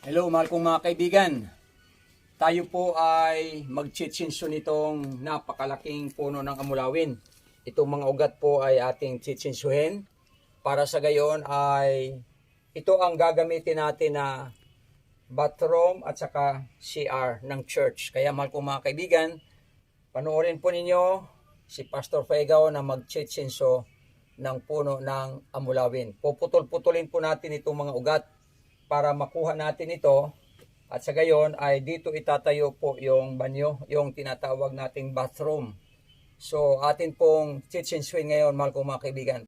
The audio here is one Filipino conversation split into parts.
Hello mahal kong mga kaibigan. Tayo po ay mag-chitsinso nitong napakalaking puno ng amulawin. Itong mga ugat po ay ating chitsinsuhin. Para sa gayon ay ito ang gagamitin natin na bathroom at saka CR ng church. Kaya mahal kong mga kaibigan, panoorin po ninyo si Pastor Fegao na mag-chitsinso ng puno ng amulawin. Puputol-putulin po natin itong mga ugat para makuha natin ito, at sa gayon ay dito itatayo po yung banyo, yung tinatawag nating bathroom. So atin pong chitsinsuin ngayon mahal kong mga kaibigan.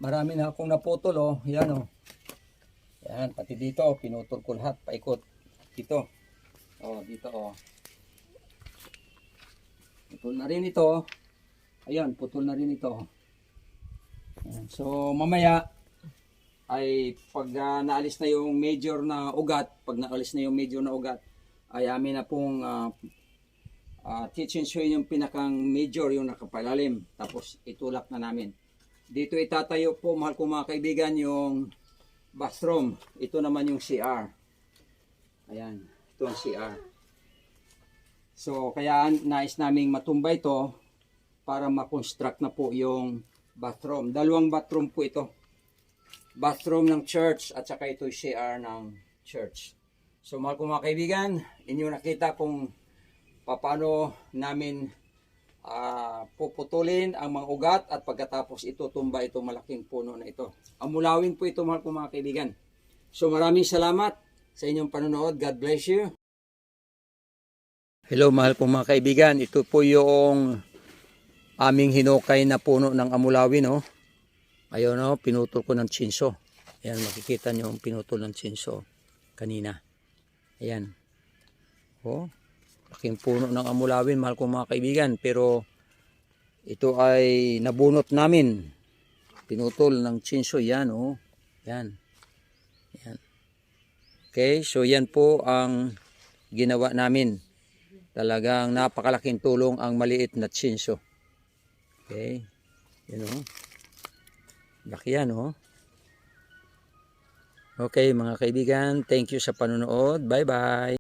Marami na akong naputol, oh. Yan, oh. Yan, pati dito, pinutol ko lahat, paikot. Dito. Oh, dito, oh. Putol na rin ito. Ayan, putol na rin ito. Ayan. So, mamaya, ay pag naalis na yung major na ugat, ay amin na pong chitsinsuin yung pinakang major, yung nakapalalim. Tapos, itulak na namin. Dito itatayo po mahal kong mga kaibigan yung bathroom. Ito naman yung CR. Ayan, ito ang CR. So kaya nais naming matumba ito para makonstruct na po yung bathroom. Dalawang bathroom po ito. Bathroom ng church at saka ito yung CR ng church. So mahal kong mga kaibigan, inyo nakita kung paano namin puputulin ang mga ugat at pagkatapos ito tumba itong malaking puno na ito. Amulawin po ito mahal kong mga kaibigan. So maraming salamat sa inyong panonood. God bless you. Hello mahal kong mga kaibigan. Ito po yung aming hinukay na puno ng amulawin. Oh. Ayun, oh, pinutol ko ng tsinso. Ayan, makikita nyo yung pinutol ng tsinso kanina. Ayan. Oh. Laking puno ng amulawin mahal kong mga kaibigan, pero ito ay nabunot namin, pinutol ng tsinso. Yan, oh, yan, yan. Okay, so yan po ang ginawa namin. Talagang napakalaking tulong ang maliit na tsinso. Okay, yan, oh, laki yan, oh. Okay mga kaibigan, thank you sa panonood. Bye bye.